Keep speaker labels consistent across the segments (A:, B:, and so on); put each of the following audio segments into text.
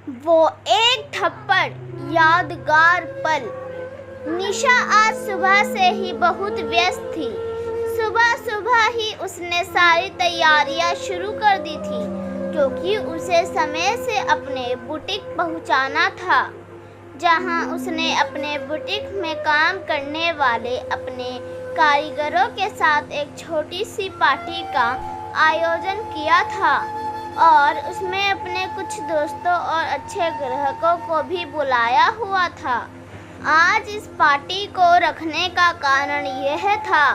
A: वो एक थप्पड़ यादगार पल। निशा आज सुबह से ही बहुत व्यस्त थी। सुबह सुबह ही उसने सारी तैयारियां शुरू कर दी थी, क्योंकि उसे समय से अपने बुटीक पहुंचाना था, जहां उसने अपने बुटीक में काम करने वाले अपने कारीगरों के साथ एक छोटी सी पार्टी का आयोजन किया था और उसमें अपने कुछ दोस्तों और अच्छे ग्राहकों को भी बुलाया हुआ था। आज इस पार्टी को रखने का कारण यह था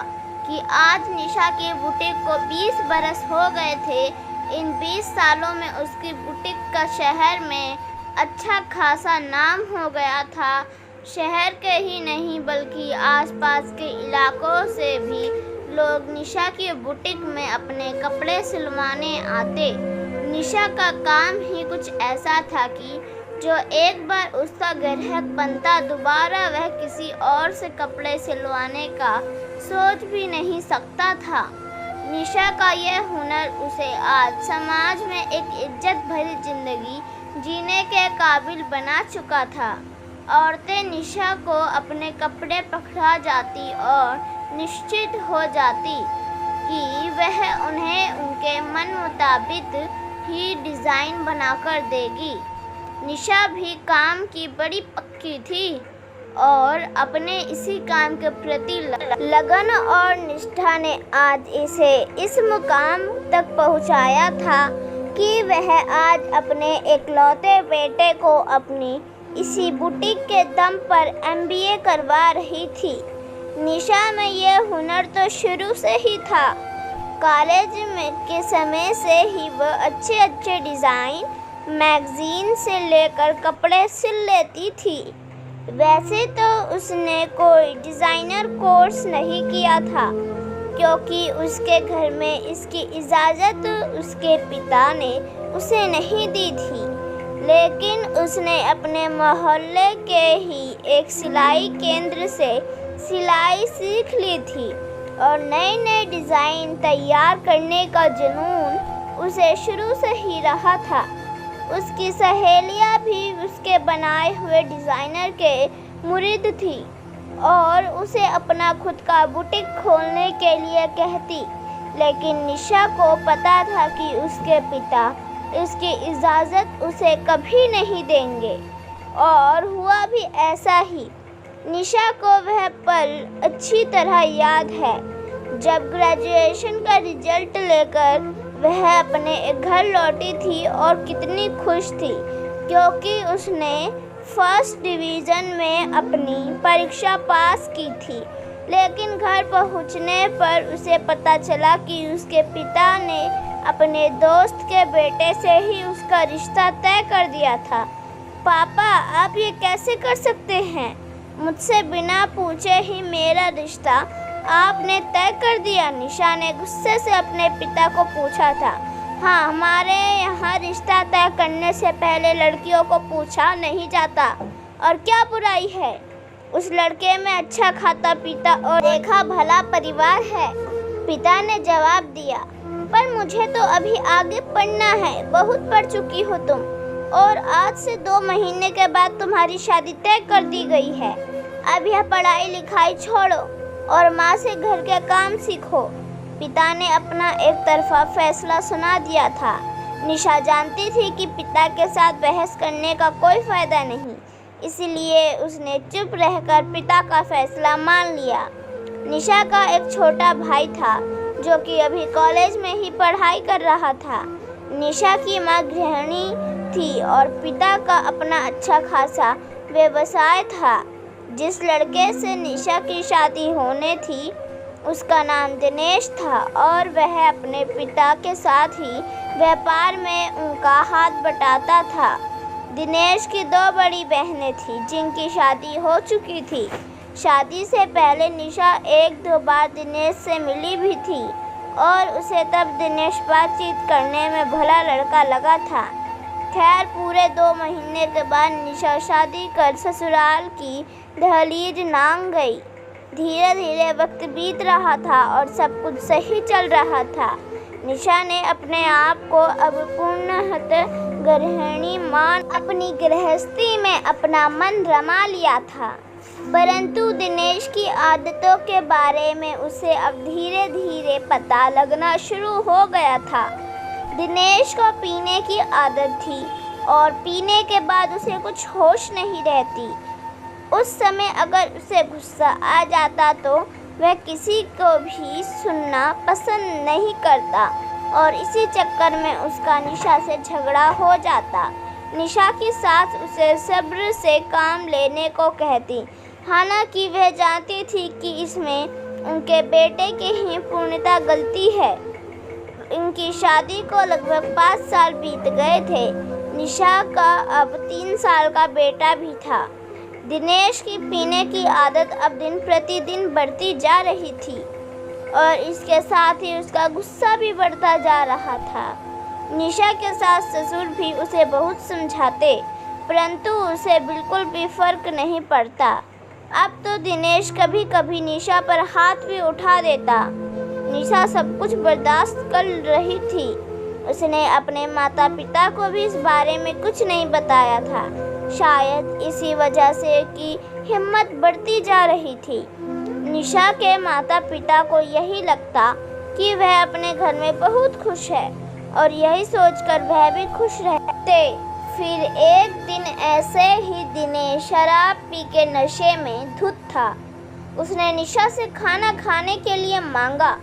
A: कि आज निशा की बुटीक को 20 बरस हो गए थे। इन 20 सालों में उसकी बुटीक का शहर में अच्छा खासा नाम हो गया था। शहर के ही नहीं बल्कि आसपास के इलाकों से भी लोग निशा की बुटीक में अपने कपड़े सिलवाने आते। निशा का काम ही कुछ ऐसा था कि जो एक बार उसका ग्राहक बनता, दोबारा वह किसी और से कपड़े सिलवाने का सोच भी नहीं सकता था। निशा का यह हुनर उसे आज समाज में एक इज्जत भरी जिंदगी जीने के काबिल बना चुका था। औरतें निशा को अपने कपड़े पकड़ा जाती और निश्चित हो जाती कि वह उन्हें उनके मन मुताबिक ही डिज़ाइन बनाकर देगी। निशा भी काम की बड़ी पक्की थी और अपने इसी काम के प्रति लगन और निष्ठा ने आज इसे इस मुकाम तक पहुंचाया था कि वह आज अपने इकलौते बेटे को अपनी इसी बुटीक के दम पर MBA करवा रही थी। निशा में यह हुनर तो शुरू से ही था। कॉलेज में के समय से ही वह अच्छे अच्छे डिज़ाइन मैगज़ीन से लेकर कपड़े सिल लेती थी। वैसे तो उसने कोई डिज़ाइनर कोर्स नहीं किया था, क्योंकि उसके घर में इसकी इजाज़त उसके पिता ने उसे नहीं दी थी। लेकिन उसने अपने मोहल्ले के ही एक सिलाई केंद्र से सिलाई सीख ली थी और नए नए डिज़ाइन तैयार करने का जुनून उसे शुरू से ही रहा था। उसकी सहेलियां भी उसके बनाए हुए डिज़ाइनर के मुरीद थी और उसे अपना खुद का बुटीक खोलने के लिए कहती। लेकिन निशा को पता था कि उसके पिता इसकी इजाज़त उसे कभी नहीं देंगे, और हुआ भी ऐसा ही। निशा को वह पल अच्छी तरह याद है जब ग्रेजुएशन का रिजल्ट लेकर वह अपने घर लौटी थी और कितनी खुश थी, क्योंकि उसने फर्स्ट डिवीज़न में अपनी परीक्षा पास की थी। लेकिन घर पहुंचने पर उसे पता चला कि उसके पिता ने अपने दोस्त के बेटे से ही उसका रिश्ता तय कर दिया था। पापा, आप ये कैसे कर सकते हैं? मुझसे बिना पूछे ही मेरा रिश्ता आपने तय कर दिया। निशा ने गुस्से से अपने पिता को पूछा था। हाँ, हमारे यहाँ रिश्ता तय करने से पहले लड़कियों को पूछा नहीं जाता, और क्या बुराई है? उस लड़के में अच्छा खाता पीता और देखा भला परिवार है। पिता ने जवाब दिया, पर मुझे तो अभी आगे पढ़ना है। बहुत पढ़ चुकी हो तुम, और आज से 2 महीने के बाद तुम्हारी शादी तय कर दी गई है। अब यह पढ़ाई लिखाई छोड़ो और माँ से घर के काम सीखो। पिता ने अपना एक तरफा फैसला सुना दिया था। निशा जानती थी कि पिता के साथ बहस करने का कोई फ़ायदा नहीं, इसलिए उसने चुप रहकर पिता का फैसला मान लिया। निशा का एक छोटा भाई था जो कि अभी कॉलेज में ही पढ़ाई कर रहा था। निशा की माँ गृहिणी थी और पिता का अपना अच्छा खासा व्यवसाय था। जिस लड़के से निशा की शादी होने थी उसका नाम दिनेश था और वह अपने पिता के साथ ही व्यापार में उनका हाथ बटाता था। दिनेश की 2 बड़ी बहनें थीं जिनकी शादी हो चुकी थी। शादी से पहले निशा 1-2 बार दिनेश से मिली भी थी और उसे तब दिनेश बातचीत करने में भला लड़का लगा था। खैर, पूरे 2 महीने के बाद निशा शादी कर ससुराल की दहलीज लांघ गई। धीरे धीरे वक्त बीत रहा था और सब कुछ सही चल रहा था। निशा ने अपने आप को अब पूर्णतः गृहिणी माँ अपनी गृहस्थी में अपना मन रमा लिया था, परंतु दिनेश की आदतों के बारे में उसे अब धीरे धीरे पता लगना शुरू हो गया था। दिनेश को पीने की आदत थी और पीने के बाद उसे कुछ होश नहीं रहती। उस समय अगर उसे गुस्सा आ जाता तो वह किसी को भी सुनना पसंद नहीं करता और इसी चक्कर में उसका निशा से झगड़ा हो जाता। निशा की सास उसे सब्र से काम लेने को कहती, हालांकि वह जानती थी कि इसमें उनके बेटे की ही पूर्णतः गलती है। इनकी शादी को लगभग 5 साल बीत गए थे। निशा का अब 3 साल का बेटा भी था। दिनेश की पीने की आदत अब दिन प्रतिदिन बढ़ती जा रही थी और इसके साथ ही उसका गुस्सा भी बढ़ता जा रहा था। निशा के सास ससुर भी उसे बहुत समझाते, परंतु उसे बिल्कुल भी फर्क नहीं पड़ता। अब तो दिनेश कभी कभी निशा पर हाथ भी उठा देता। निशा सब कुछ बर्दाश्त कर रही थी। उसने अपने माता पिता को भी इस बारे में कुछ नहीं बताया था, शायद इसी वजह से कि हिम्मत बढ़ती जा रही थी। निशा के माता पिता को यही लगता कि वह अपने घर में बहुत खुश है और यही सोचकर वह भी खुश रहते। फिर एक दिन ऐसे ही दिनेश शराब पी के नशे में धुत था। उसने निशा से खाना खाने के लिए मांगा।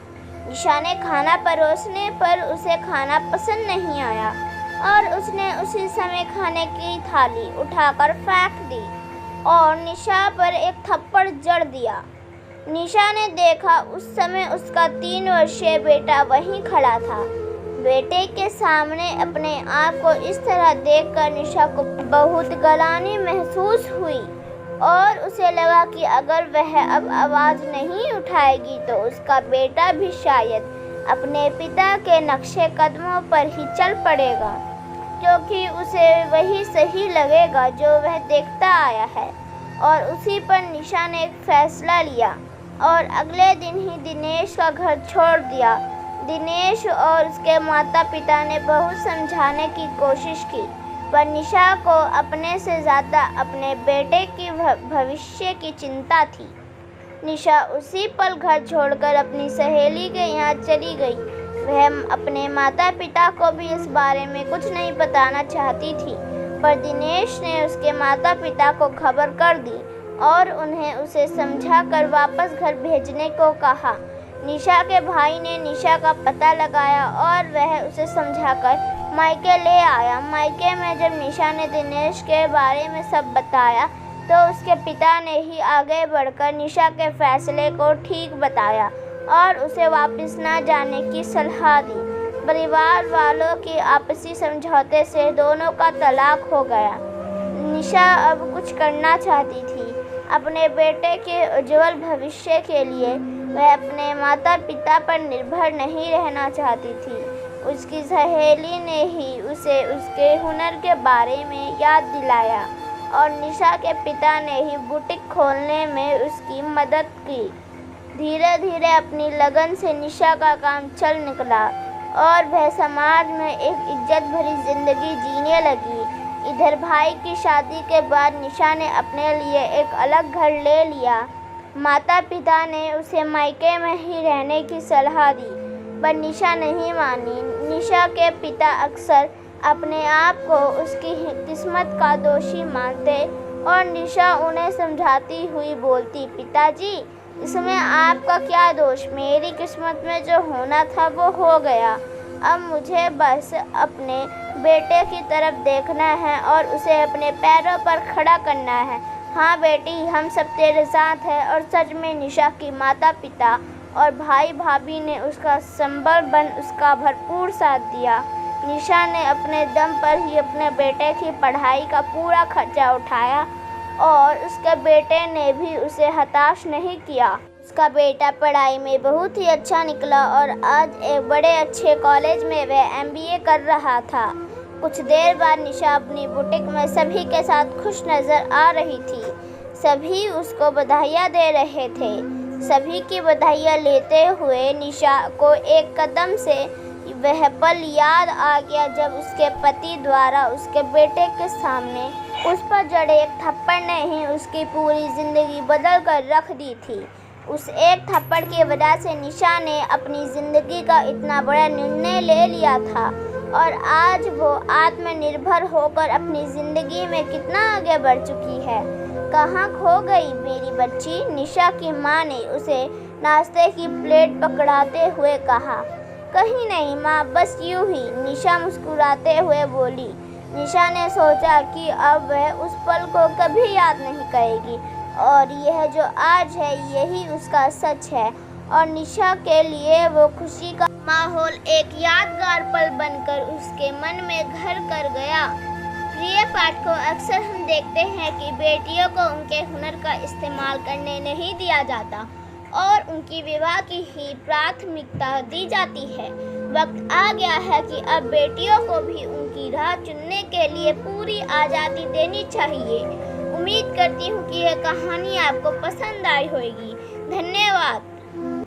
A: निशा ने खाना परोसने पर उसे खाना पसंद नहीं आया और उसने उसी समय खाने की थाली उठाकर फेंक दी और निशा पर एक थप्पड़ जड़ दिया। निशा ने देखा, उस समय उसका 3 वर्षीय बेटा वहीं खड़ा था। बेटे के सामने अपने आप को इस तरह देखकर निशा को बहुत गलानी महसूस हुई और उसे लगा कि अगर वह अब आवाज़ नहीं उठाएगी तो उसका बेटा भी शायद अपने पिता के नक्शे कदमों पर ही चल पड़ेगा, क्योंकि उसे वही सही लगेगा जो वह देखता आया है। और उसी पर निशा ने एक फैसला लिया और अगले दिन ही दिनेश का घर छोड़ दिया। दिनेश और उसके माता पिता ने बहुत समझाने की कोशिश की, पर निशा को अपने से ज़्यादा अपने बेटे की भविष्य की चिंता थी। निशा उसी पल घर छोड़कर अपनी सहेली के यहाँ चली गई। वह अपने माता पिता को भी इस बारे में कुछ नहीं बताना चाहती थी, पर दिनेश ने उसके माता पिता को खबर कर दी और उन्हें उसे समझाकर वापस घर भेजने को कहा। निशा के भाई ने निशा का पता लगाया और वह उसे समझाकर मायके ले आया। मायके में जब निशा ने दिनेश के बारे में सब बताया तो उसके पिता ने ही आगे बढ़कर निशा के फैसले को ठीक बताया और उसे वापस ना जाने की सलाह दी। परिवार वालों की आपसी समझौते से दोनों का तलाक हो गया। निशा अब कुछ करना चाहती थी। अपने बेटे के उज्जवल भविष्य के लिए वह अपने माता पिता पर निर्भर नहीं रहना चाहती थी। उसकी सहेली ने ही उसे उसके हुनर के बारे में याद दिलाया और निशा के पिता ने ही बुटीक खोलने में उसकी मदद की। धीरे धीरे अपनी लगन से निशा का काम चल निकला और वह समाज में एक इज्जत भरी जिंदगी जीने लगी। इधर भाई की शादी के बाद निशा ने अपने लिए एक अलग घर ले लिया। माता पिता ने उसे मायके में ही रहने की सलाह दी, पर निशा नहीं मानी। निशा के पिता अक्सर अपने आप को उसकी किस्मत का दोषी मानते और निशा उन्हें समझाती हुई बोलती, पिताजी इसमें आपका क्या दोष, मेरी किस्मत में जो होना था वो हो गया। अब मुझे बस अपने बेटे की तरफ देखना है और उसे अपने पैरों पर खड़ा करना है। हाँ बेटी, हम सब तेरे साथ हैं। और सच में निशा की माता पिता और भाई भाभी ने उसका संबल बन उसका भरपूर साथ दिया। निशा ने अपने दम पर ही अपने बेटे की पढ़ाई का पूरा खर्चा उठाया और उसके बेटे ने भी उसे हताश नहीं किया। उसका बेटा पढ़ाई में बहुत ही अच्छा निकला और आज एक बड़े अच्छे कॉलेज में वह MBA कर रहा था। कुछ देर बाद निशा अपनी बुटीक में सभी के साथ खुश नज़र आ रही थी। सभी उसको बधाइयाँ दे रहे थे। सभी की बधाइयाँ लेते हुए निशा को एक कदम से वह पल याद आ गया जब उसके पति द्वारा उसके बेटे के सामने उस पर जड़े एक थप्पड़ ने ही उसकी पूरी जिंदगी बदल कर रख दी थी। उस एक थप्पड़ की वजह से निशा ने अपनी ज़िंदगी का इतना बड़ा निर्णय ले लिया था और आज वो आत्मनिर्भर होकर अपनी ज़िंदगी में कितना आगे बढ़ चुकी है। कहाँ खो गई मेरी बच्ची? निशा की माँ ने उसे नाश्ते की प्लेट पकड़ाते हुए कहा। कहीं नहीं माँ, बस यूं ही, निशा मुस्कुराते हुए बोली। निशा ने सोचा कि अब वह उस पल को कभी याद नहीं करेगी और यह जो आज है यही उसका सच है। और निशा के लिए वो खुशी का माहौल एक यादगार पल बनकर उसके मन में घर कर गया। प्रिय पाठकों, अक्सर हम देखते हैं कि बेटियों को उनके हुनर का इस्तेमाल करने नहीं दिया जाता और उनकी विवाह की ही प्राथमिकता दी जाती है। वक्त आ गया है कि अब बेटियों को भी उनकी राह चुनने के लिए पूरी आज़ादी देनी चाहिए। उम्मीद करती हूँ कि यह कहानी आपको पसंद आई होगी। धन्यवाद।